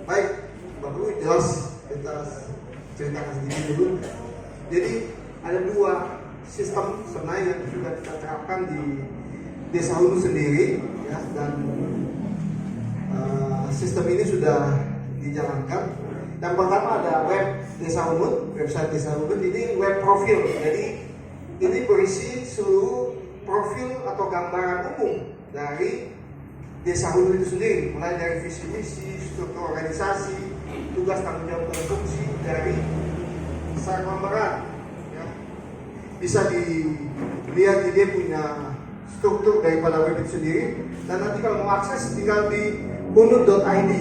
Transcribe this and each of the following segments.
Baik, Bapak Ibu jelas kita ceritakan sedikit dulu. Jadi ada dua sistem sebenarnya yang sudah kita terapkan di Desa Hulu sendiri, ya, dan sistem ini sudah dijalankan. Yang pertama ada web Desa Hulu, website Desa Hulu. Ini web profil, jadi ini berisi seluruh profil atau gambaran umum dari Desa Hulu itu sendiri, mulai dari visi misi, struktur organisasi, tugas tanggung jawab dan fungsi dari secara gambaran, ya. Bisa dilihat dia punya struktur daripada web itu sendiri, dan nanti kalau mau akses tinggal di hunut.id,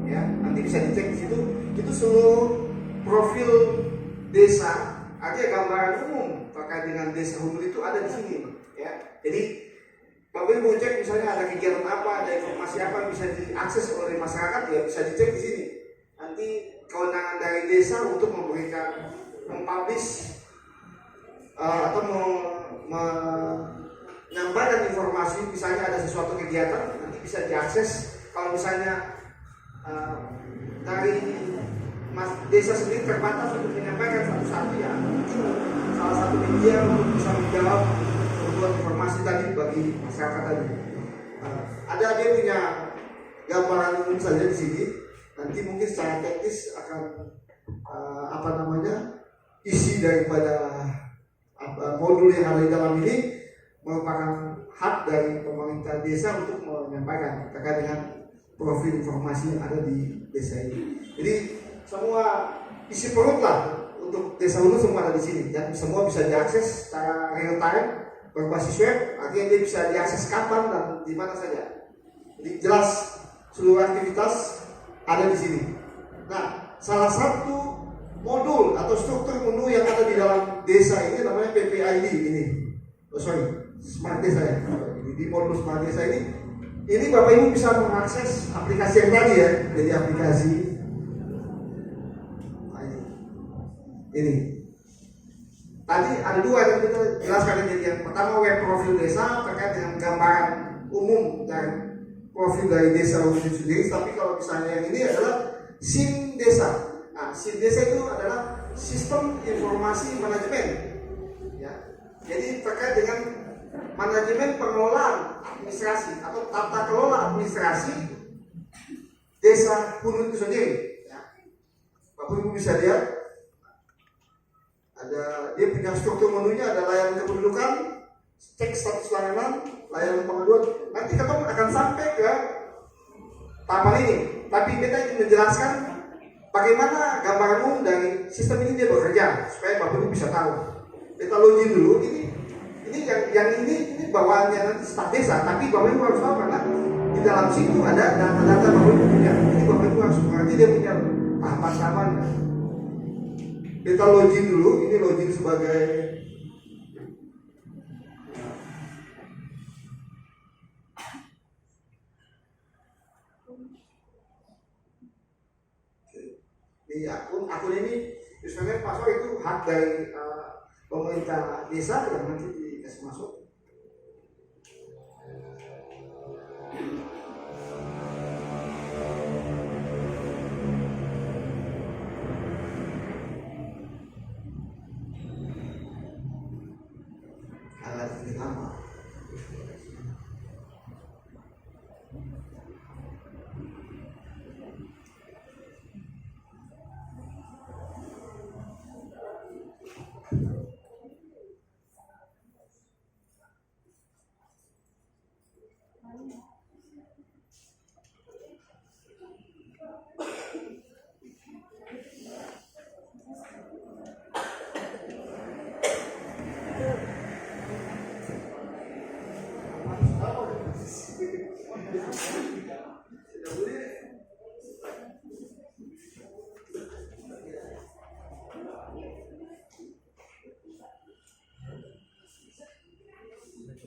ya, nanti bisa dicek di situ. Itu seluruh profil desa, artinya gambaran umum terkait dengan Desa Hulu itu ada di sini, ya. Jadi Bapak Ibu cek misalnya ada kegiatan apa, ada informasi apa yang bisa diakses oleh masyarakat, ya bisa dicek di sini. Nanti kewenangan dari desa untuk memberikan, mempublish atau menyampaikan informasi, misalnya ada sesuatu kegiatan, nanti bisa diakses. Kalau misalnya dari desa sendiri terbatas untuk menyampaikan satu-satu, ya salah satu media untuk bisa menjawab membuat informasi tadi bagi masyarakat tadi. Ada dia punya gambaran umum saja di sini. Nanti mungkin secara teknis akan isi daripada modul yang ada di dalam ini merupakan hak dari pemerintah desa untuk menyampaikan terkait dengan profil informasi yang ada di desa ini. Jadi semua isi perut lah untuk Desa Hulu semua ada di sini, dan semua bisa diakses secara real time berbasis web, artinya dia bisa diakses kapan dan di mana saja. Jadi jelas seluruh aktivitas ada di sini. Nah, salah satu modul atau struktur menu yang ada di dalam desa ini namanya PPID ini. Smart Desa ya. Di modul Smart Desa ini Bapak Ibu bisa mengakses aplikasi yang tadi ya. Jadi aplikasi ini. Tadi ada dua yang kita jelaskan. Jadi yang pertama web profil desa terkait dengan gambaran umum dan profil dari desa itu sendiri. Tapi kalau misalnya yang ini adalah SIM desa. Nah, SIM desa itu adalah sistem informasi manajemen, ya. Jadi terkait dengan manajemen pengelolaan administrasi atau tata kelola administrasi Desa Hulu itu sendiri, ya. Bapak Ibu bisa lihat ada dia punya struktur menunya, ada layanan kependudukan, cek status layanan, layanan pengaduan. Nanti kita akan sampai ke tahapan ini, tapi kita ingin menjelaskan bagaimana gambaran umum dari sistem ini dia bekerja supaya Bapak Ibu bisa tahu. Kita login dulu ini yang ini bawaannya nanti staf desa, tapi Bapak Ibu harus tahu karena di dalam situ ada data-data Bapak Ibu punya. Jadi Bapak Ibu harus mengerti dia punya tahapan-tahapannya. Kita login dulu, ini login sebagai di akun ini username password itu hak dari pemerintah desa yang nanti dikasih masuk. Alat nama.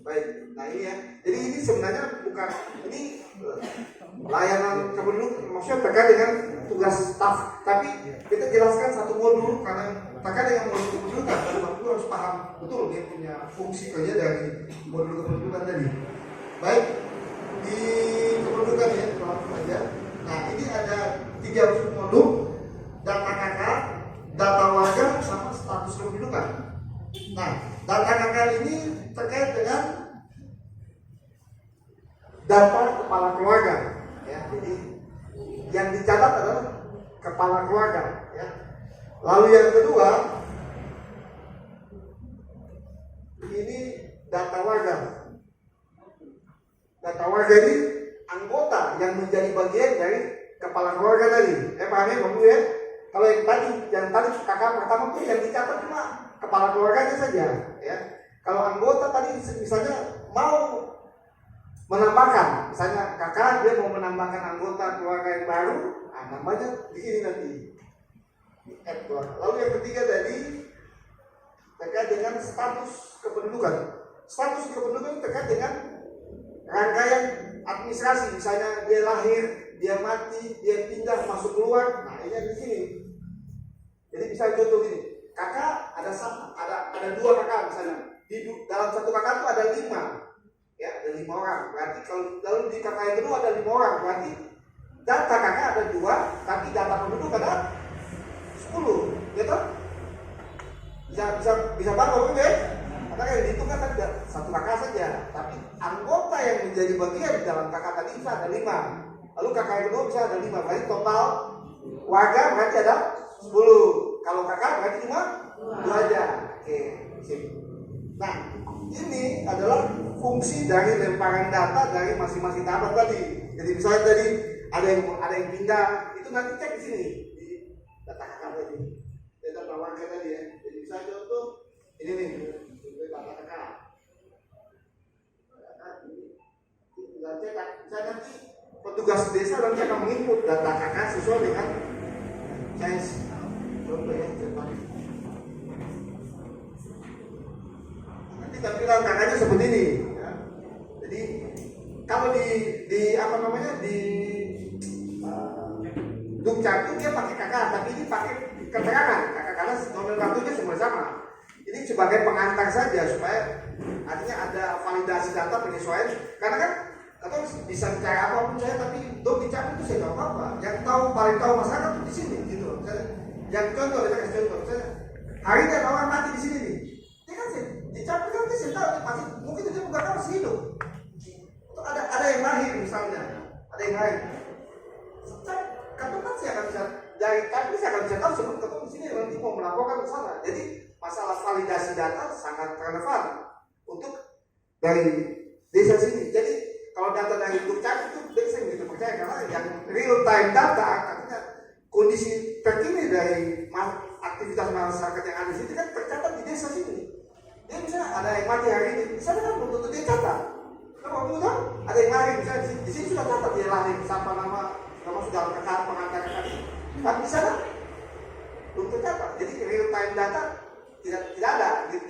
Baik, nah ini ya. Jadi ini sebenarnya bukan ini layanan kependudukan, maksudnya terkait dengan tugas staf. Tapi kita jelaskan satu modul karena terkait dengan modul kependudukan. Jadi Bapak harus paham betul dia punya fungsi kerja dari modul kependudukan tadi. Baik, di kependudukan ya, langsung aja. Nah ini ada tiga modul: data KK, data warga, sama status kependudukan. Nah, data KK ini terkait dengan data kepala keluarga, ya. Jadi yang dicatat adalah kepala keluarga, ya. Lalu yang kedua, ini data warga. Data warga ini anggota yang menjadi bagian dari kepala keluarga tadi. Paham ya, Bapak ya? Kalau yang tadi kakak pertama itu yang dicatat cuma kepala keluarganya saja, ya. Kalau anggota tadi misalnya mau menambahkan, misalnya kakak dia mau menambahkan anggota keluarga yang baru, nah namanya di sini nanti. Lalu yang ketiga tadi terkait dengan status kependudukan. Status kependudukan terkait dengan rangkaian administrasi, misalnya dia lahir, dia mati, dia pindah, masuk keluar. Nah ini di sini. Jadi bisa contoh gini, kakak ada dua kakak misalnya. Dalam satu kakak itu ada 5, ya, ada 5 orang. Berarti kalau lalu di kakak yang kedua ada 5 orang, berarti data kakak ada 2, tapi data penduduk ada 10, gitu? Bisa bangun, ya? Karena yang dihitung kan ada satu kakak saja, tapi anggota yang menjadi bagian dalam kakak tadi bisa ada 5. Lalu kakak yang kedua bisa ada 5, berarti total warga berarti ada 10. Kalau kakak berarti cuma 2 aja. Oke, sip. Nah, ini adalah fungsi dari lemparan data dari masing-masing tahap tadi. Jadi misalnya tadi ada yang pindah, itu nanti cek di sini di data kakak tadi, data warga tadi ya. Jadi misalnya contoh ini nih, data kakak. Tinggal cetak. Misalnya nanti petugas desa nanti akan menginput data kakak sesuai dengan saya contoh ya, nanti tampilan kakaknya seperti ini, ya. Jadi kalau di apa namanya di Dukcapil dia pakai kakak, tapi ini pakai keterangan kakak karena nomenklaturnya semua sama. Ini sebagai pengantar saja supaya artinya ada validasi data penyesuaian. Karena kan atau bisa bicara apapun saya, tapi Dukcapil itu saya nggak apa-apa. Yang paling tahu masyarakat itu di sini, gitu. Misalnya, yang contoh, kita kasih contoh, misalnya hari ini orang mati di sini nih. Dia kan dicapil kan dia tahu masih mungkin dia bukan masih hidup. Ada yang lahir misalnya, ada yang lahir. Ketua kan saya akan bisa dari kami saya akan bisa tahu sebelum ketua di sini nanti mau melaporkan ke sana. Jadi masalah validasi data sangat relevan untuk dari desa sini. Jadi kalau data dari Dukcapil itu saya begitu percaya karena yang real time data artinya kondisi terkini dari aktivitas masyarakat yang ada di sini kan tercatat di desa sini. Dia misalnya ada yang mati hari ini, di sana kan belum tentu dia catat. Kalau kan ada yang lahir misalnya di sini sudah catat dia lahir, siapa nama sudah kakak pengantar tadi. Tapi di sana belum tercatat. Jadi real time data tidak ada. Jadi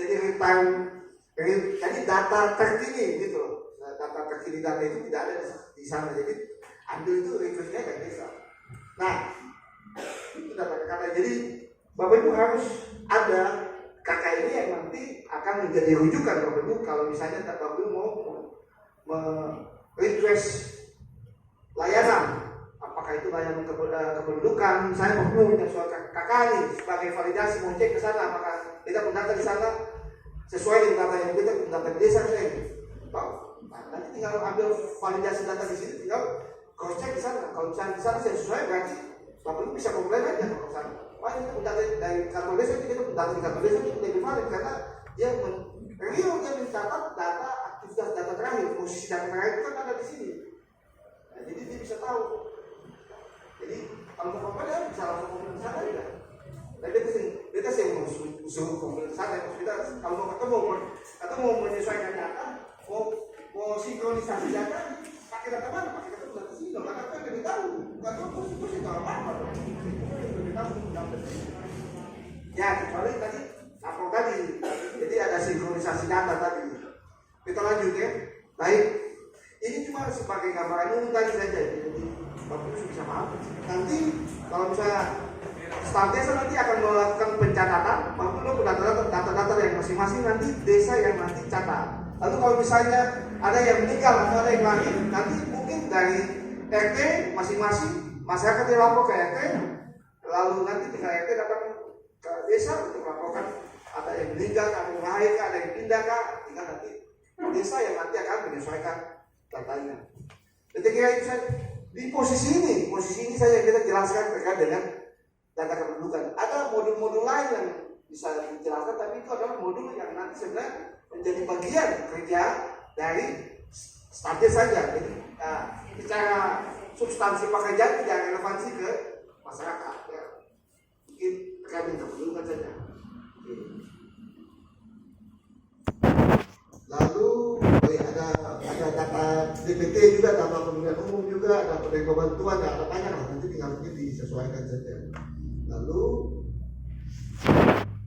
jadi data terkini gitu. Data terkini data itu tidak ada di sana. Jadi ambil itu referensinya dari desa. Nah, itu data kakak. Jadi Bapak Ibu harus ada kakak ini yang nanti akan menjadi rujukan Bapak Ibu kalau misalnya Bapak Ibu mau request layanan, apakah itu layanan kependudukan, misalnya Bapak Ibu punya surat kakak ini sebagai validasi mau cek ke sana apakah kita mendata di sana sesuai dengan data yang kita mendata di desa nah, nanti tinggal ambil validasi data di sini, tinggal cross check di sana. Kalau misalnya di sana sesuai berarti Bapak Ibu bisa komplain aja ke sana. Wah ini mendata dari kantor desa itu kita mendata di kantor desa itu lebih valid karena dia real dia mencatat data aktivitas data terakhir, posisi data terakhir itu kan ada di sini. Nah, jadi dia bisa tahu. Jadi kalau mau komplain dia bisa langsung komplain di sana ya. Nah kita sih mau suruh komplain di sana. Kita kalau mau ketemu atau mau menyesuaikan data, mau sinkronisasi data, pakai data mana? Pakai data data sini. Karena kan lebih tahu. Bukan terus itu apa? Lebih tahu. Ya kecuali tadi apa tadi? Jadi ada sinkronisasi data tadi. Kita lanjut ya. Baik. Ini cuma sebagai gambaran umum tadi saja. Jadi Bapak Ibu bisa paham. Nanti kalau misalnya staf desa nanti akan melakukan pencatatan, Bapak Ibu data-data yang masing-masing nanti desa yang nanti catat. Lalu kalau misalnya ada yang meninggal atau ada yang lahir, nanti mungkin dari RT masing-masing masyarakat yang lapor ke RT, lalu nanti tinggal RT datang ke desa untuk melaporkan ada yang meninggal, ada yang lahir, ada yang pindah, tinggal nanti desa yang nanti akan menyesuaikan datanya. Ketika itu saya di posisi ini saya kita jelaskan terkait dengan data kependudukan. Ada modul-modul lain yang bisa dijelaskan, tapi itu adalah modul yang nanti sebenarnya menjadi bagian kerja dari statis saja. Jadi secara substansi pekerjaan tidak relevansi ke masyarakat. Ya. Mungkin terkait dengan kependudukan saja. Lalu ada data DPT juga, data pemilihan umum juga, ada penerima bantuan, ada banyak lah, nanti tinggal mungkin disesuaikan saja. Lalu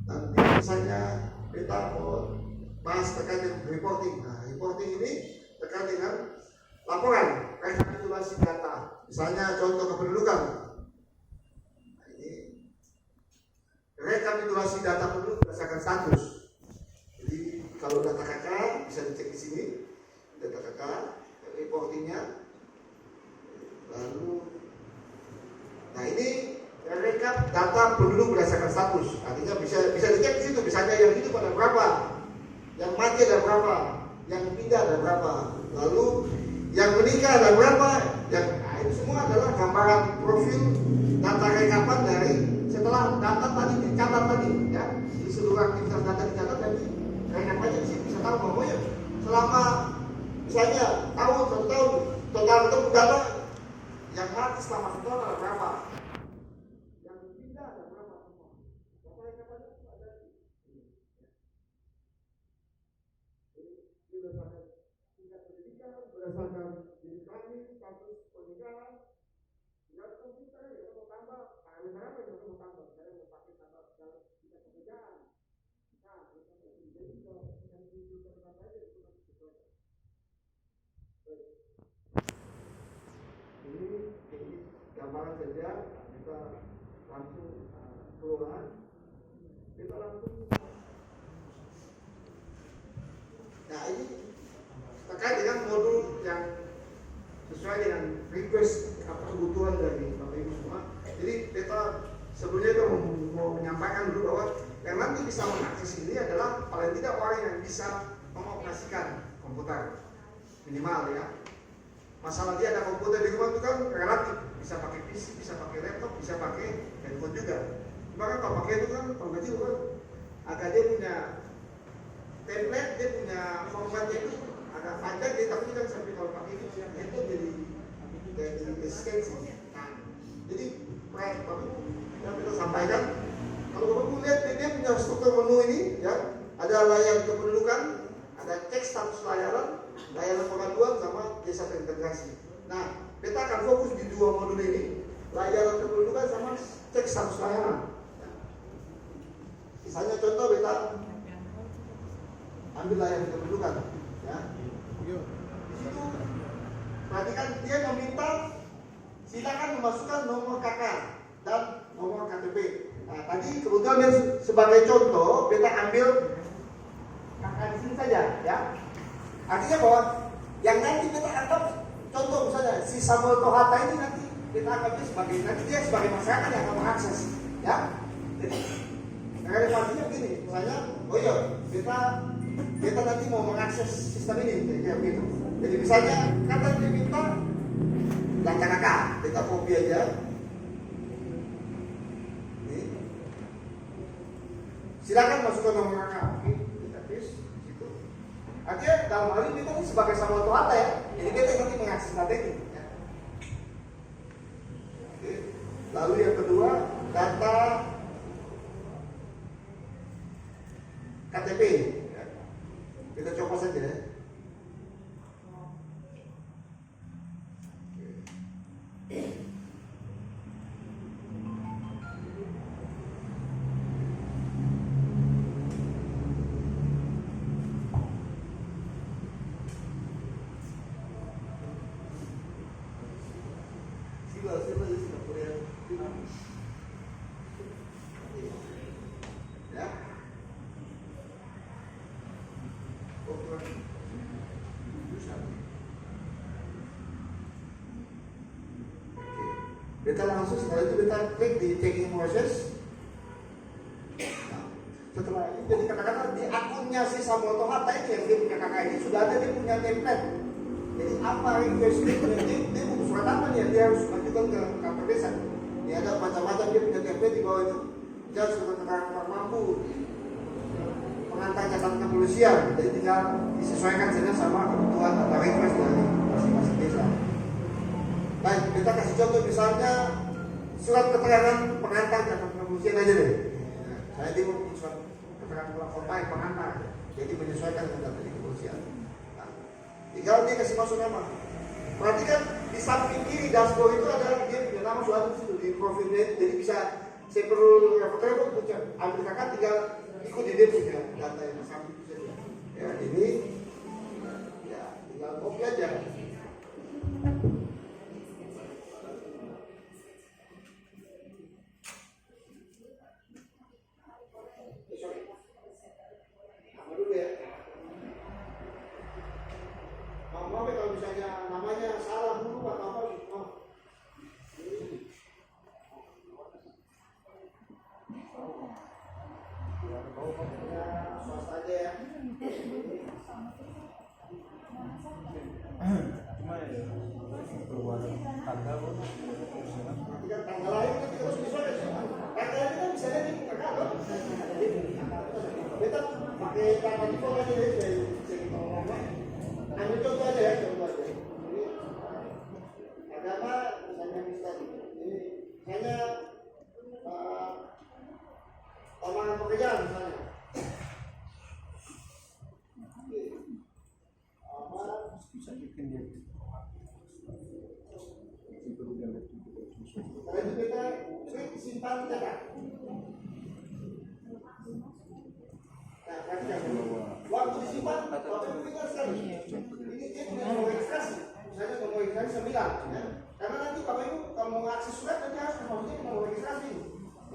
nanti misalnya kita mau bahas terkait dengan reporting. Nah, reporting ini terkait dengan laporan rekapitulasi data. Misalnya contoh kependudukan. Nah, ini rekapitulasi data penduduk berdasarkan status. Jadi kalau data KK bisa dicek di sini, data KK, reportingnya. Lalu, nah ini rekap data penduduk berdasarkan status. Artinya bisa dicek di situ. Misalnya yang hidup ada berapa, yang mati ada berapa, yang pindah ada berapa, lalu yang menikah ada berapa. Itu semua adalah gambaran profil data rekapan dari setelah data tadi dicatat tadi, ya. Di seluruh aktivitas data dicatat nanti rekapannya di sini bisa tahu bahwa ya selama misalnya satu tahun total ketemu data yang mati selama satu tahun ada berapa, yang pindah ada berapa semua. Data rekapannya itu ada di sini. Jadi berdasarkan tingkat pendidikan, berdasarkan jenis kelamin, status pernikahan, tinggal komputer ya mau tambah, parameter apa yang mau tambah, saya mau pakai kata dalam tingkat pekerjaan. Nah, jadi kalau kita tunjukkan apa aja itu nanti sesuai. Baik. Ini gambaran saja, kita langsung keluar, kita langsung. Nah ini terkait dengan modul yang sesuai dengan request atau kebutuhan dari Bapak Ibu semua. Jadi kita sebelumnya itu mau menyampaikan dulu bahwa yang nanti bisa mengakses ini adalah paling tidak orang yang bisa mengoperasikan komputer minimal ya. Masalah dia ada komputer di rumah itu kan relatif, bisa pakai PC, bisa pakai laptop, bisa pakai handphone juga. Bahkan kalau pakai itu kan kalau kecil kan agak dia punya template, dia punya formatnya itu agak panjang, dia takutnya kan sampai kalau pakai itu handphone jadi scan sih. Nah, jadi Bapak yang kita sampaikan, kalau Bapak Ibu lihat dia punya struktur menu ini ya, ada layanan kependudukan, ada cek status layanan pengaduan sama desa terintegrasi. Nah, kita akan fokus di dua modul ini, layanan kependudukan sama cek status layanan. Misalnya contoh kita ambil layanan kependudukan, ya. Di situ perhatikan dia meminta silakan memasukkan nomor KK dan nomor KTP. Nah, tadi kebetulan dia sebagai contoh kita ambil KK di sini saja, ya. Artinya bahwa yang nanti kita anggap contoh misalnya si Samuel Tohata ini nanti kita anggap dia sebagai masyarakat yang akan mengakses, ya. Jadi relevansinya begini, misalnya, oh iya kita nanti mau mengakses sistem ini, kayak begitu. Jadi misalnya kata dia minta data kakak, kita copy aja. Ini. Silakan masukkan nomor kakak, oke, kita paste situ. Artinya dalam hal ini kita sebagai Samuel Tohata ya, jadi kita nanti mengakses data ini. Ya. Oke. Lalu yang kedua data KTP. Ya. Kita coba saja ya. Beta langsung setelah itu beta klik di checking process. Nah, setelah itu jadi kata-kata di akunnya si Samuel Hatta ini yang dia punya kakak ini sudah ada, dia punya template. Jadi apa request dia butuh surat apa nih? Dia harus ajukan ke kantor desa. Dia ada macam-macam, dia punya template di bawah itu. Dia harus keterangan mampu, pengantar catatan kepolisian. Jadi tinggal disesuaikan saja sama kebutuhan atau request dari masing-masing desa. Baik, kita kasih contoh misalnya surat keterangan pengantar catatan kepolisian aja deh. Saya dia mau surat keterangan kota yang pengantar, jadi menyesuaikan dengan data kepolisian. Nah, tinggal dia kasih masuk nama. Perhatikan di samping kiri dashboard itu ada dia punya nama suatu di situ di profilnya, jadi bisa saya perlu repot-repot ambil kakak tinggal ikuti dia punya data yang di samping itu saja. Ya ini ya tinggal copy aja. Maaf ya kalau misalnya namanya salah dulu atau apa gitu. Ya, swasta aja ya. Cuma ya keluar tanggal Tanggal lahir kan kita harus disesuaikan. Tanggal ini kan bisa jadi kakak loh. Kita pakai tanggal itu aja ya, jadi ngomong. Ambil contoh aja ya, contoh aja. Agama misalnya Kristen, ini misalnya lamaran pekerjaan misalnya. bisa bikin dia. Karena itu kita klik simpan cetak. Nah, perhatikan. Waktu disimpan, waktu disimpan sekali. Ini dia punya nomor registrasi. Misalnya nomor registrasi 9, ya. Karena nanti Bapak Ibu kalau mau akses surat nanti harus memasuki nomor registrasi,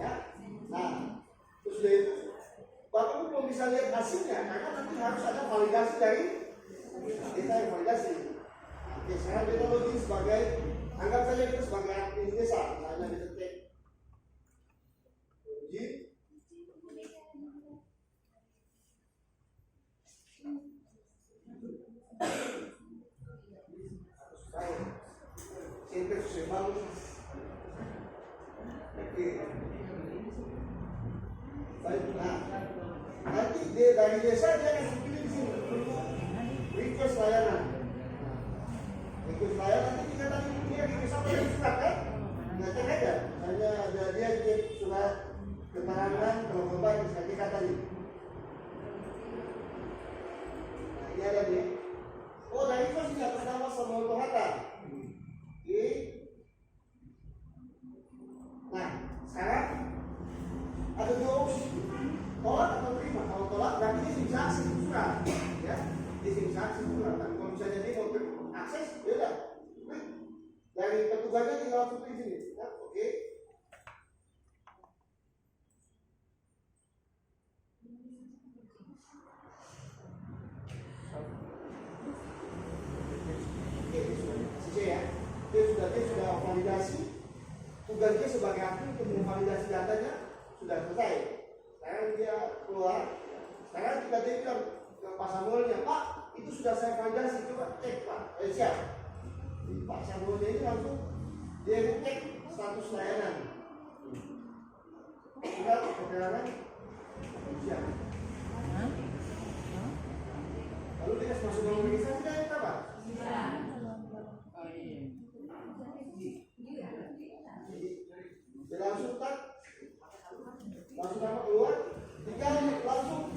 ya. Nah, terus sudah itu Bapak Ibu belum bisa lihat hasilnya karena nanti harus ada validasi dari kita yang validasi. Oke, sekarang kita login sebagai, anggap saja kita sebagai admin desa, misalnya kita cek login. Siempre sus hermanos. Baik, nah, nanti dari desa dia akan dipilih di sini request layanan. Request layanan nanti kita tadi dia request apa yang surat kan? Nah, cek aja. Misalnya ada dia cek surat keterangan kalau baik misalnya kita tadi. Nah, ini ada dia. Oh, dari request ini atas nama Samuel Hatta. Oke. Nah, sekarang ada dua opsi, tolak atau terima. Kalau tolak berarti dia bisa akses surat, ya. Dia bisa akses surat. Tapi kalau misalnya dia mau akses, ya udah. Dari petugasnya tinggal langsung di sini. Nah, oke. Dia sudah validasi, tugasnya sebagai admin untuk memvalidasi datanya sudah selesai. Sekarang dia keluar. Sekarang kita bilang ke Pak Samuelnya, Pak, itu sudah saya validasi, coba cek Pak. Siap. Pak Samuelnya ini langsung dia cek status layanan. Sudah perjalanan, siap. Lalu dia masuk ke organisasi dan apa? Dia langsung nama keluar, tinggal langsung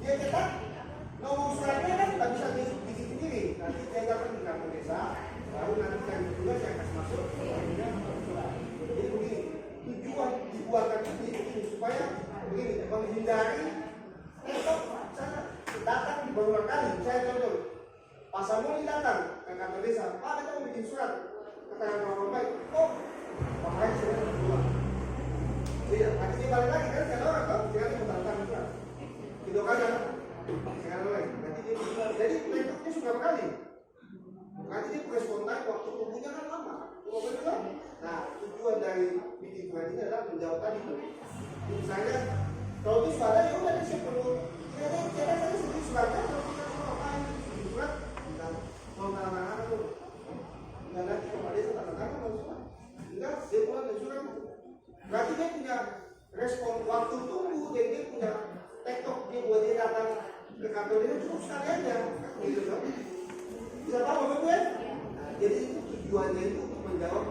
dia cetak nomor suratnya kan tidak bisa bikin sendiri. Nanti dia dapat di kantor desa, baru nanti cari tugas yang kasih masuk. Jadi begini, tujuan dibuatkan ini supaya begini menghindari esok sana datang di berulang kali. Saya contoh, Pak Samuel datang ke kantor desa, Pak kita mau bikin surat keterangan orang baik. Oh, makanya sudah keluar. Iya, nanti dia balik lagi kan kalau orang tahu sekali datang surat. Gitu kan? Sekali lagi. Nanti dia jadi bentuknya sudah berkali. Nanti dia respon time waktu tunggunya kan lama. Nah, tujuan dari bikin surat ini adalah menjawab tadi tuh. Misalnya, kalau itu sudah ada, ya udah dia siap perlu. Kita tadi sendiri suratnya, kalau kita mau ngapain surat, dan mau tanda-tangan tuh. Dan nanti kalau dia tanda-tangan mau surat. Enggak, dia pulang ke surat. Berarti dia punya respon waktu tunggu, dan dia punya tektok dia buat dia datang ke kantor dia cukup sekali aja, gitu kan? Bisa tahu apa gue? Nah, jadi itu tujuannya itu untuk menjawab.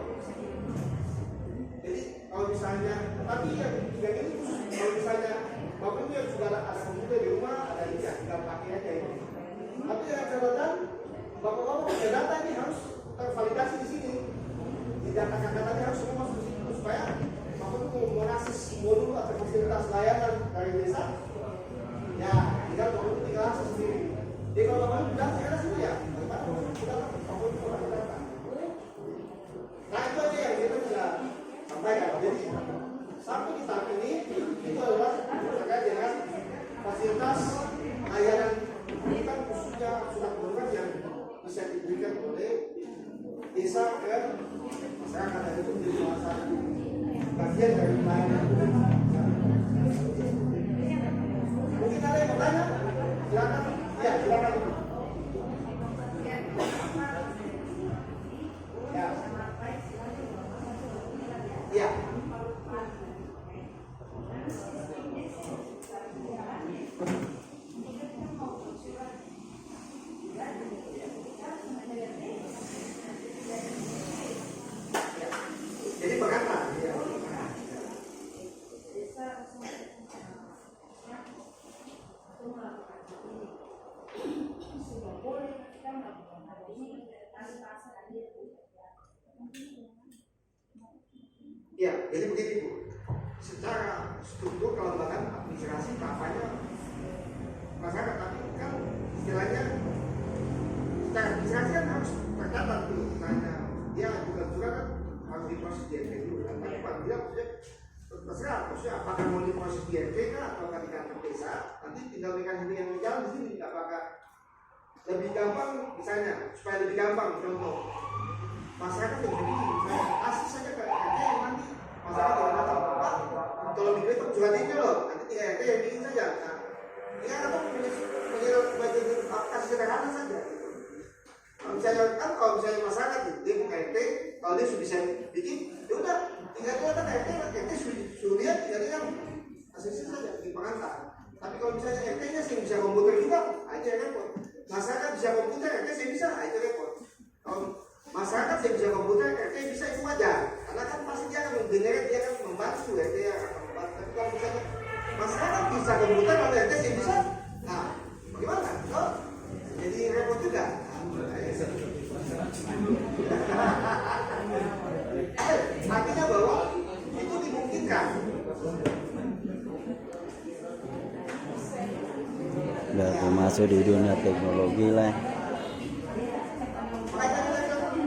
Jadi kalau misalnya, tapi yang ini khusus kalau misalnya bapak itu yang sudah ada komputer di rumah, ada ini ya, tinggal pakai aja ini. Tapi dengan catatan, bapak-bapak punya data ini harus tervalidasi di sini. Di data katanya harus semua masuk di situ supaya bapak itu mau mengakses modul atau fasilitas layanan dari desa. Ya, bapak itu tinggal akses sendiri. Jadi kalau bapak itu bilang, saya ada sini ya, bapak itu orang data. Nah itu aja yang kita bisa sampaikan. Jadi sampai di tahap ini itu adalah terkait dengan fasilitas layanan pendidikan khususnya surat pendidikan yang bisa diberikan oleh desa ke masyarakat, dan itu menjadi salah satu bagian dari layanan. Mungkin ada yang bertanya? Silakan. Ya, silakan. Ya. Ya. Jadi berkata, ya. Ya, jadi begini Bu. Secara struktur kelembagaan administrasi tahapannya masyarakat, tapi kan istilahnya secara administrasi kan harus tercatat dulu. Misalnya dia juga kan harus diproses di RT dulu. Kan? Tapi Pak dia maksudnya terserah, maksudnya apakah mau diproses di RT kah atau di kantor desa, nanti tinggal mekanisme yang jalan di sini. Apakah lebih gampang, misalnya supaya lebih gampang, contoh masyarakat yang begini, misalnya asli saja ke RT yang nanti masyarakat tidak datang, Pak, kalau di itu juga ini loh, nanti tinggal RT yang bikin saja. Nah, ya atau menjadi kasih sederhana saja. Kalau misalnya masyarakat dia punya RT, kalau dia sudah bisa bikin, ya udah tinggal dia datang RT sudah lihat, tinggal dia asisi saja di pengantar. Tapi kalau misalnya RT-nya sih bisa komputer juga, aja repot. Masyarakat bisa komputer, RT saya bisa, aja repot. Kalau masyarakat saya bisa komputer, RT bisa, itu wajar. Karena kan pasti dia akan mengenerate, dia akan membantu, RT akan membantu. Tapi kalau misalnya masyarakat bisa komputer, kalau RT saya bisa, nah bagaimana? Oh, jadi repot juga. Artinya bahwa itu dimungkinkan. Udah masuk di dunia teknologi lah.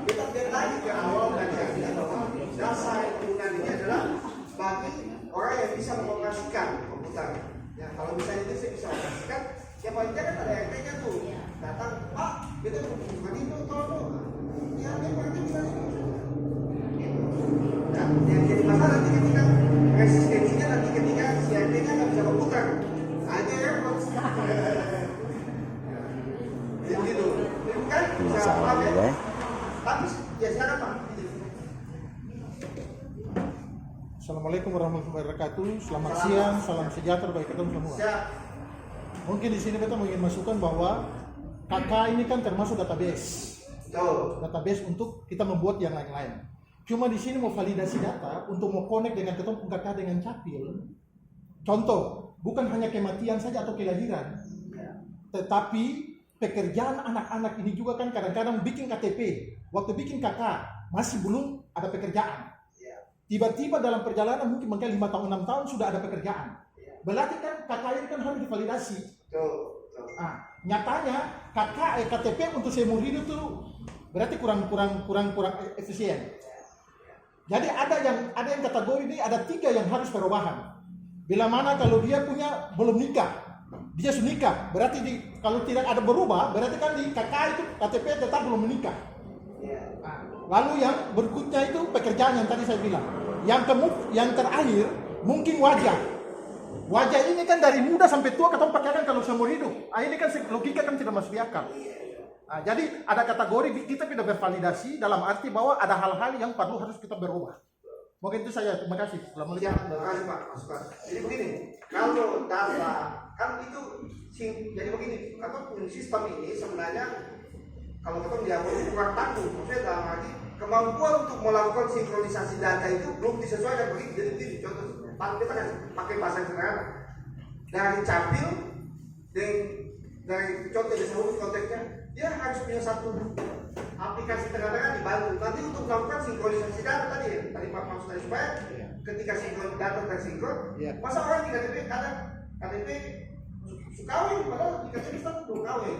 Kita lihat lagi ke awal kajiannya bahwa dasar penggunaan ini adalah bagi orang yang bisa mengoperasikan komputer. Ya, kalau misalnya dia bisa mengoperasikan, ya paling tidak ada RT-nya tuh datang, Pak, kita bukan itu, tolong. Ya, dia berarti bisa ini. Nah, yang jadi masalah nanti ketika resistensinya nanti ketika si RT-nya nggak bisa komputer, aja repot. Jadi begitu, kan? Masalah juga. Tapi ya sekarang Pak. Assalamualaikum warahmatullahi wabarakatuh. Selamat siang, salam sejahtera bagi kita semua. Mungkin di sini kita ingin masukkan bahwa KK ini kan termasuk database. Database untuk kita membuat yang lain-lain. Cuma di sini mau validasi data untuk mau connect dengan ketemu KK dengan Capil. Contoh, bukan hanya kematian saja atau kelahiran, tetapi pekerjaan anak-anak ini juga kan kadang-kadang bikin KTP. Waktu bikin KK masih belum ada pekerjaan. Tiba-tiba dalam perjalanan mungkin 5 tahun 6 tahun sudah ada pekerjaan. Berarti kan KK ini kan harus divalidasi. Nah, nyatanya KTP untuk seumur hidup itu berarti kurang efisien. Jadi ada yang kategori ini ada 3 yang harus perubahan. Bila mana kalau dia punya belum nikah, dia sudah nikah, berarti kalau tidak ada berubah, berarti kan di KK itu KTP tetap belum menikah. Nah, lalu yang berikutnya itu pekerjaan yang tadi saya bilang. Yang terakhir mungkin wajah. Wajah ini kan dari muda sampai tua kita pakaikan kalau seumur hidup. Ini kan logika kan tidak masuk di akal. Nah, jadi ada kategori kita tidak bervalidasi dalam arti bahwa ada hal-hal yang harus kita berubah. Mungkin itu saya. Terima kasih. Assalamualaikum. Ya, terima kasih Pak. Masukan. Jadi begini, kalau data kan itu jadi begini, atau sistem ini sebenarnya kalau kita melihat kurang tangguh, maksudnya dalam arti kemampuan untuk melakukan sinkronisasi data itu belum disesuaikan begitu. Jadi begini, contoh kita kan pakai bahasa yang sederhana dari capil dan dari contoh desa umum konteksnya dia harus punya satu aplikasi tengah-tengah dibantu nanti untuk melakukan sinkronisasi data tadi ya tadi Pak maksud tadi supaya ketika sinkron data tersinkron masa orang di KTP kadang KTP kawin padahal di KTP status belum kawin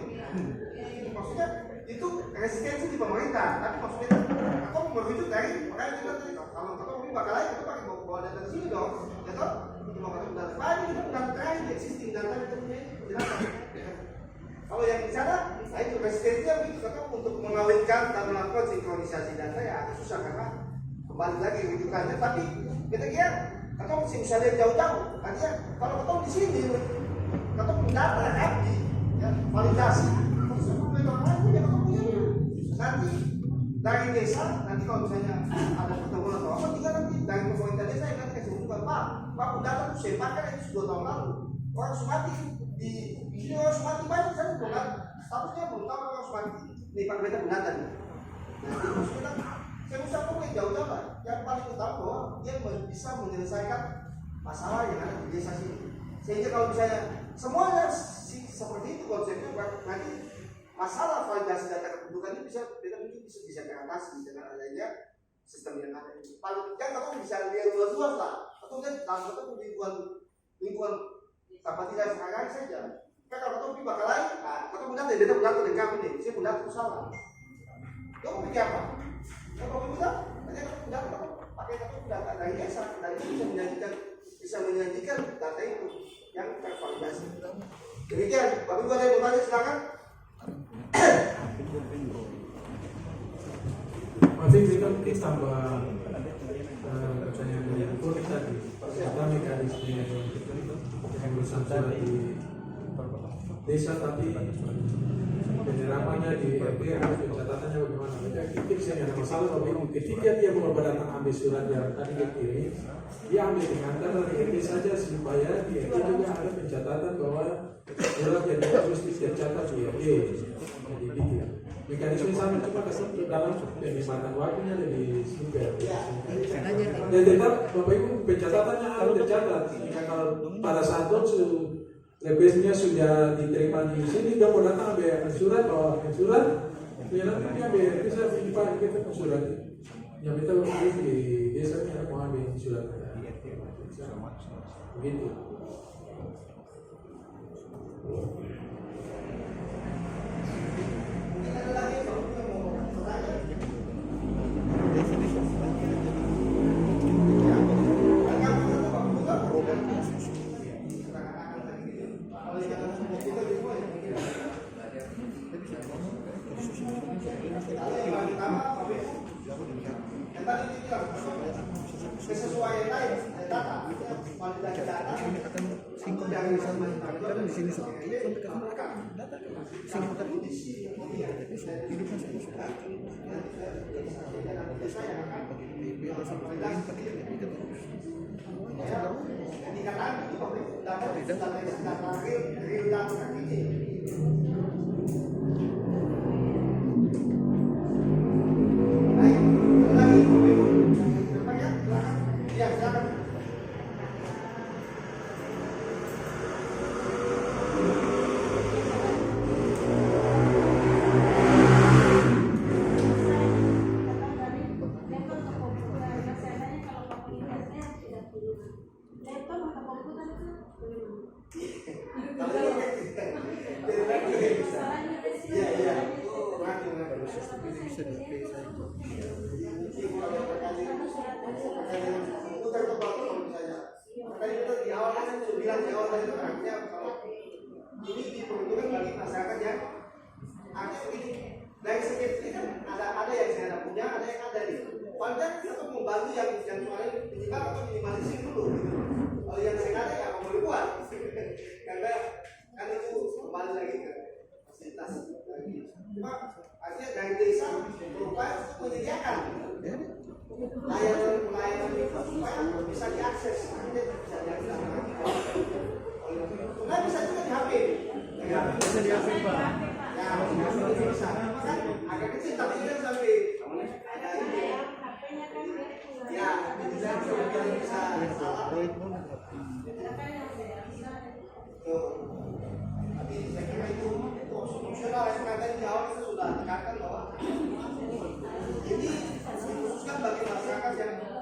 maksudnya itu resistensi di pemerintah tapi maksudnya atau merujuk dari makanya kita tadi kalau ini bakal lain kita pakai bawa data di sini dong ya toh mau ketemu data lain kita data terakhir existing data kita punya jelaskan kalau yang di sana nah itu resistensinya begitu kita untuk mengawinkan dan melakukan sinkronisasi data ya agak susah karena kembali lagi rujukannya tapi kita kira atau misalnya jauh-jauh artinya kalau ketemu di sini ketemu data happy ya validasi nanti dari desa nanti kalau misalnya ada pertemuan atau apa tinggal nanti dari pemerintah desa yang nanti kasih umumkan Pak data itu saya pakai itu sudah tahun lalu orang Sumati di sini orang Sumati banyak saya belum statusnya belum tahu orang Sumati ini Pak Beta benar tadi nanti maksudnya saya usah pokoknya jauh-jauh lah yang paling utama bahwa dia bisa menyelesaikan masalah yang ada di desa sini sehingga kalau misalnya semuanya seperti itu konsepnya nanti masalah validasi data kependudukan ini bisa teratasi dengan adanya sistem yang ada ini. Paling kan kamu bisa lihat luas-luas lah, atau kan dalam satu lingkungan tanpa tidak sekarang saja. Kan kalau kamu pergi bakal lain, kamu benar tidak benar dengan kami nih, saya benar itu salah. Kamu pikir apa? Kalau kamu benar, hanya kamu benar kamu pakai kamu data dari desa, dari itu bisa menyajikan data itu yang tervalidasi. Demikian, Bapak Ibu ada yang bertanya silakan. Masih kita mungkin tambah pertanyaan dari Puri tadi ada mekanisme yang bersangkutan di desa tapi penerapannya di RT harus pencatatannya bagaimana mereka kritik saya ada masalah kalau ketika dia mau datang ambil surat yang tadi dikirim dia ambil pengantar dari RT saja supaya di RT juga ada pencatatan bahwa surat yang harus dicatat di RT jadi begitu mekanisme sama cuma kesentuh dalam penikmatan waktunya lebih singkat dan tetap Bapak Ibu pencatatannya harus dicatat kalau pada saat itu lebihnya sudah diterima di sini dia mau datang ambil surat bahwa surat dia nanti dia ambil bisa simpan kita surat yang kita di desa kita mau ambil surat begitu. Kesesuaian lain data validasi data ini akan singgung dari sama di sini seperti sampai ke data sini terkondisi hidupnya sudah ini diperuntukkan bagi masyarakat yang artinya begini dari segi kan ada yang Wajar kita membantu yang soalnya minimal atau minimalisir dulu. Kalau yang sengaja ya mau dibuat, karena kan itu kembali lagi ke fasilitas lagi. Cuma artinya dari desa berupaya untuk menyediakan layanan itu supaya bisa diakses, artinya bisa diakses. Nah bisa juga di HP. Bisa di HP Pak. Ya, bisa. Kan agak kecil tapi kan sampai ada ini. Ya, bisa tapi saya kira itu fungsional. Karena di awal kita sudah tekankan bahwa ini dikhususkan bagi masyarakat yang ada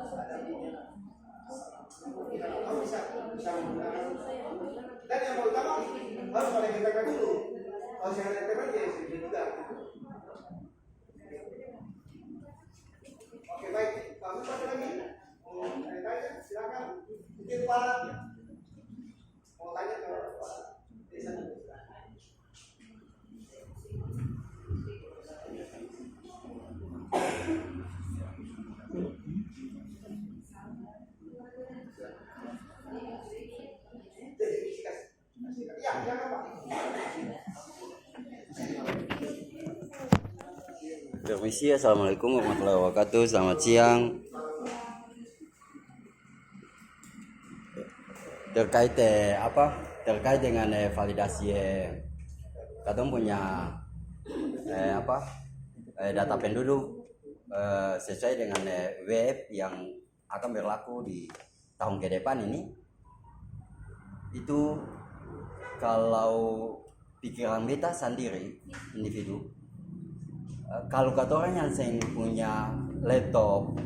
bisa menggunakan. Dan yang pertama harus ada internet dulu. Kalau saya ada internet ya sedikit juga. Oke baik, kami pakai lagi. Mau tanya silakan. Mungkin Pak mau tanya ke Pak Desa. Ya, silakan Pak. Permisi, assalamualaikum warahmatullahi wabarakatuh. Selamat siang. Terkait dengan validasi katong punya data penduduk sesuai dengan WF yang akan berlaku di tahun ke depan ini. Itu kalau pikiran beta sendiri individu, kalau kata orang yang saya punya laptop,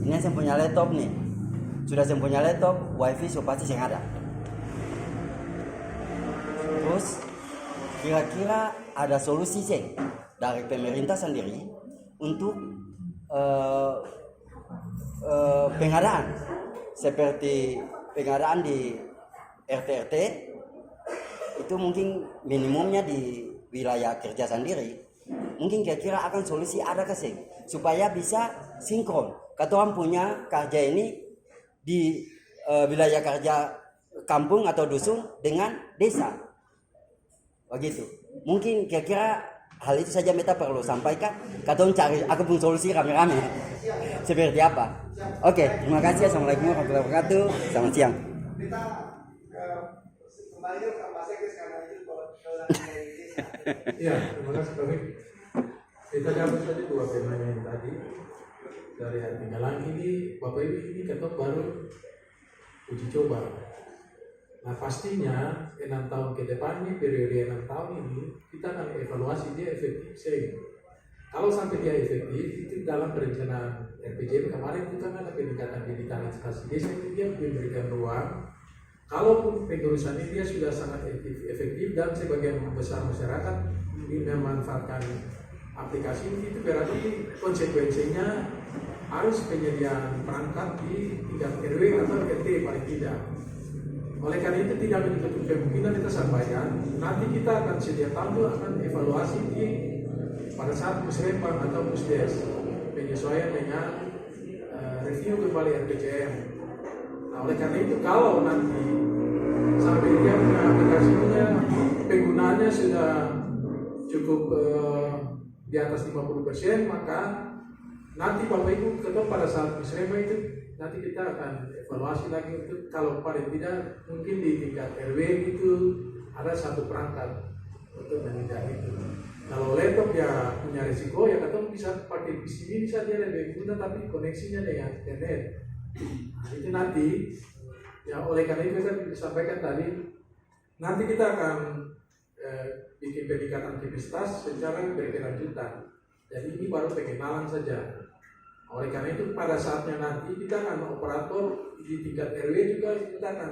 ini saya punya laptop nih, sudah saya punya laptop, wifi so pasti saya ada. Terus kira-kira ada solusi sih dari pemerintah sendiri untuk pengadaan seperti pengadaan di RT-RT itu mungkin minimumnya di wilayah kerja sendiri. Mungkin kira-kira akan solusi ada sih supaya bisa sinkron. Kata orang punya kerja ini di wilayah kerja kampung atau dusun dengan desa. Begitu. Mungkin kira-kira hal itu saja beta perlu sampaikan. Kata orang cari aku pun solusi rame-rame. Seperti apa? Oke, terima kasih. Assalamualaikum warahmatullahi wabarakatuh. Selamat siang. Kita kembali ke Pak Sekres karena itu Iya, terima kasih Pak Wik. Kita jawab tadi dua pemain yang tadi dari Tinggalan ini, Bapak Ibu ini ketok baru uji coba. Nah pastinya 6 tahun ke depan ini, periode 6 tahun ini kita akan evaluasi dia efektif sih. Kalau sampai dia efektif, itu dalam perencanaan RPJM kemarin kita kan ada peningkatan digitalisasi desa, dia memberikan ruang. Kalaupun pengurusan ini dia sudah sangat efektif dan sebagian besar masyarakat ini memanfaatkan aplikasi ini, itu berarti konsekuensinya harus penyediaan perangkat di tingkat RW atau RT paling tidak. Oleh karena itu tidak menutup kemungkinan kita sampaikan nanti kita akan setiap tahun akan evaluasi di pada saat musrembang atau musdes penyesuaian dengan review kembali RPJM. Nah oleh karena itu kalau nanti sampai dia punya aplikasinya penggunaannya sudah cukup di atas 50%, maka nanti Bapak Ibu ketemu pada saat musrembang itu nanti kita akan evaluasi lagi untuk kalau paling tidak mungkin di tingkat RW itu ada satu perangkat untuk menindak itu. Kalau laptop ya punya risiko ya ketemu bisa pakai di sini bisa dia lebih guna tapi koneksinya dengan internet. Nah, itu nanti ya oleh karena itu saya sampaikan tadi nanti kita akan bikin peningkatan aktivitas secara berkelanjutan. Jadi ini baru pengenalan saja. Oleh karena itu pada saatnya nanti kita akan operator di tingkat RW juga kita akan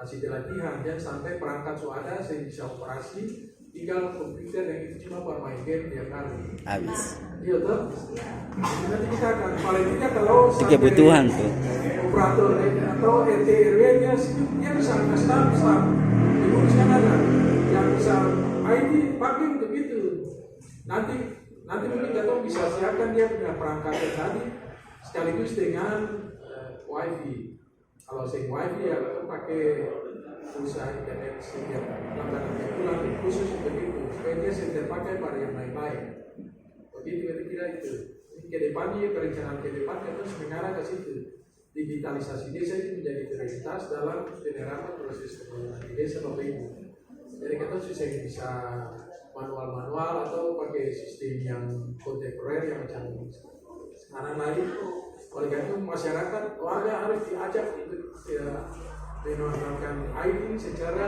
kasih pelatihan dan sampai perangkat suada saya bisa operasi tinggal komputer yang itu cuma bermain game tiap hari. Habis. Iya toh. Nanti kita akan paling tidak kalau Kebutuhan tuh. Operator atau RT RW nya dia bisa staff diuruskan ada yang bisa IT pakai untuk itu. Nanti nanti mungkin kita bisa siapkan dia punya perangkat yang tadi sekaligus dengan wifi. Kalau sing wifi ya kita pakai pulsa internet setiap langganan bulan khusus untuk itu supaya dia terpakai pada yang lain-lain. Begitu kira-kira itu. Ke depannya perencanaan ke depan kita harus mengarah ke situ. Digitalisasi desa itu menjadi prioritas dalam penerapan proses pembangunan di desa Bapak Ibu. Jadi kita bisa manual-manual atau pakai sistem yang kontemporer yang macam sekarang lagi. Oleh karena itu masyarakat warga harus diajak untuk menggunakan IT secara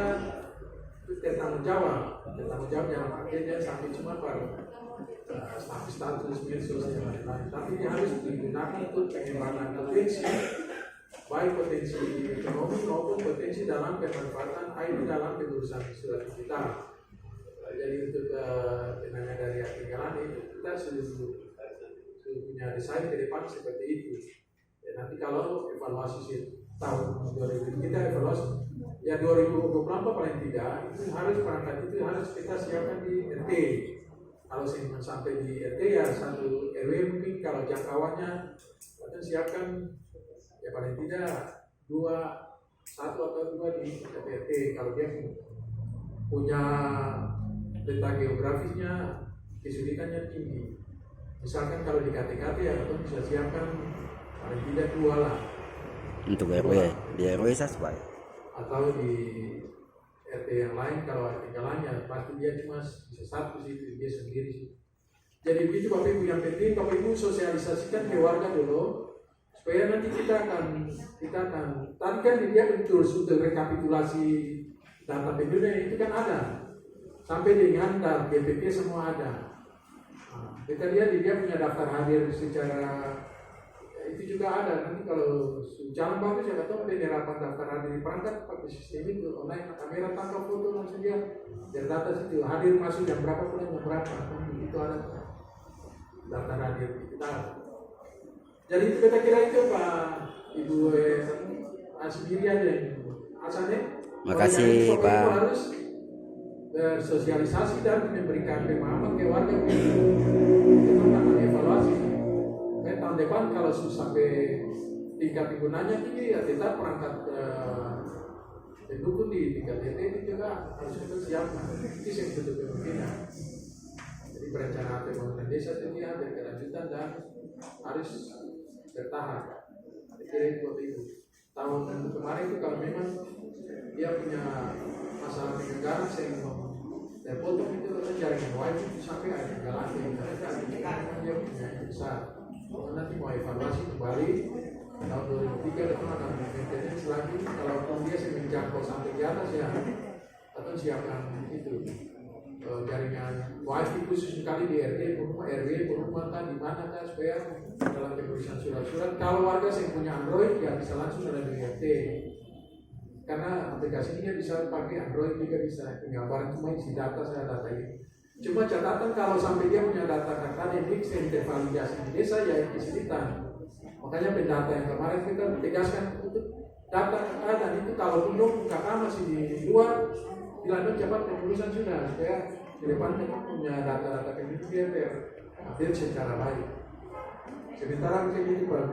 bertanggung jawab yang akhirnya sampai cuma pada status medsos yang lain-lain, tapi dia harus digunakan untuk pengembangan potensi, baik potensi ekonomi maupun potensi dalam pemanfaatan air dalam pengurusan surat digital. Jadi untuk tenaga dari ketinggalan itu kita sudah punya desain ke depan seperti itu. Ya, nanti kalau evaluasi tahun 2000 kita evaluasi ya 2024 paling tidak itu harus perangkat itu harus kita siapkan di RT. Kalau sampai di RT ya satu RW mungkin kalau jangkauannya kita siapkan ya paling tidak satu atau dua di RT. Kalau dia punya peta geografisnya kesulitannya tinggi. Misalkan kalau di KTKT ya kita bisa siapkan paling tidak 2 lah. Untuk RW, di RW sesuai. Atau di RT yang lain kalau ada tinggalannya pasti dia cuma bisa satu situ dia sendiri. Jadi begitu Bapak Ibu, yang penting Bapak Ibu sosialisasikan ke warga dulu supaya nanti kita akan tadi kan dia betul sudah rekapitulasi data penduduk itu kan ada sampai dengan BPP semua ada. Nah, kita lihat dia punya daftar hadir secara itu juga ada. Nanti kalau jalan bagus ya atau penerapan daftar hadir di perangkat pakai sistem itu online kamera tangkap foto langsung dia biar data situ hadir masuk jam berapa pulang jam berapa itu ada daftar hadir kita. Jadi itu kita kira itu Pak Ibu Asmiri aja asalnya. Makasih Pak. Harus bersosialisasi dan memberikan pemahaman ke warga itu tentang evaluasi. Tahun depan kalau sampai tingkat penggunanya tinggi ya kita perangkat pendukung di tingkat DT itu juga harus kita siapkan. Itu yang betul kemungkinan. Jadi perencanaan pembangunan desa itu dia berkelanjutan dan harus bertahap. Kira itu Bapak Ibu. Tahun kemarin itu kalau memang dia punya masalah penyelenggaraan sehingga terpotong itu jaringan wifi itu sampai ada jalan yang dia punya yang besar. Nanti mau evaluasi kembali tahun 2003 itu akan maintenance lagi. Kalau dia menjangkau sampai di atas ya atau siapkan itu jaringan wifi khusus sekali di RT RW perumahan di mana kan supaya dalam pengurusan surat-surat kalau warga yang punya Android ya bisa langsung ada di RT karena aplikasi ini bisa pakai Android juga bisa tinggal barang cuma isi data ini. Cuma catatan kalau sampai dia punya data akademik yang tervalidasi di desa ya kesulitan. Makanya pendata yang kemarin kita tegaskan untuk data dan itu kalau belum kakak masih di luar dilanjut cepat pengurusan sudah supaya di depan kita punya data-data penduduk dia update secara baik. Sementara mungkin itu Pak.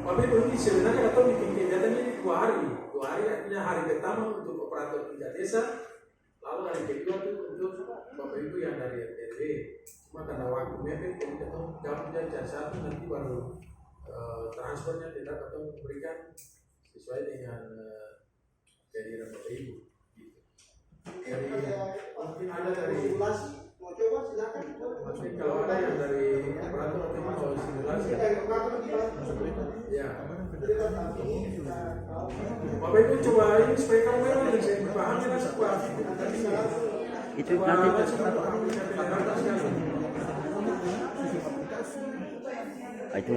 Tapi ini sebenarnya atau bikin kegiatannya ini 2 hari artinya hari pertama untuk operator tingkat desa, lalu hari kedua itu untuk Bapak Ibu yang dari RT. Cuma karena waktu mepet jadi kita gabungnya jam 1 nanti baru transfernya tidak atau memberikan sesuai dengan kehadiran Bapak Ibu. Mungkin ada dari Mau coba silakan. Tapi kalau ada yang dari operator atau simulasi, ya. Bapak Ibu coba ini supaya kamu memang bisa dipahami lah supaya Itu nanti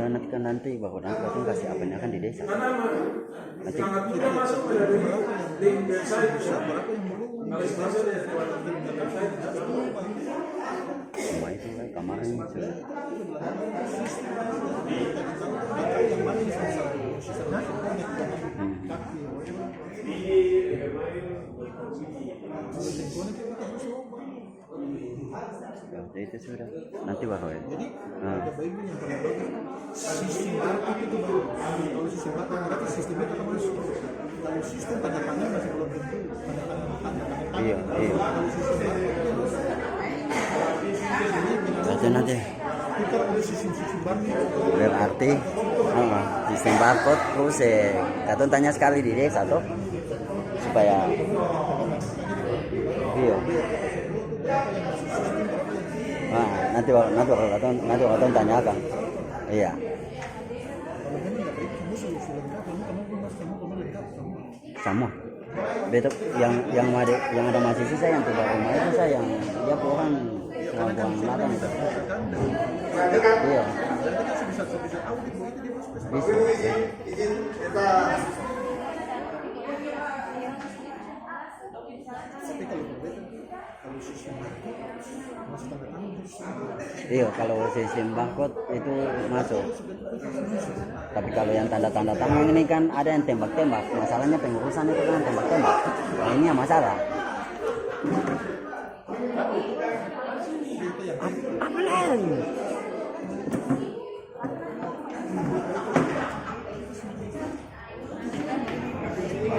nanti kan nanti bahwa nanti kasih apa akan di desa. karena Nanti sangat mudah masuk melalui link website. Kalau masuk dari website semua itu kan kemarin sudah. Ya, itu sudah nanti bahwa ya. Jadi ada baiknya yang paling bagus sistem market itu baru. Kalau sistem market berarti sistemnya tetap masuk. Kalau sistem tanda tangan masih belum tentu tanda tangan. Iya. Kalau sistem market itu Berarti nanti kita ada sistem market. berarti sistem barcode terus katun tanya sekali di desa tuh supaya iya. Nanti katun tanyakan. Iya. Sama. Betul yang ada mahasiswa saya yang tinggal rumah itu saya yang dia pulang ladang itu. Iya. Bisa. Izin kita Tapi kalau berbeda, kalau sistem market masih tanda tangan terus. Iya, kalau sistem barcode itu masuk. Tapi kalau yang tanda-tanda tangan ini kan ada yang tembak-tembak. Masalahnya pengurusan itu kan tembak-tembak. Nah, ini yang masalah. Apa lagi?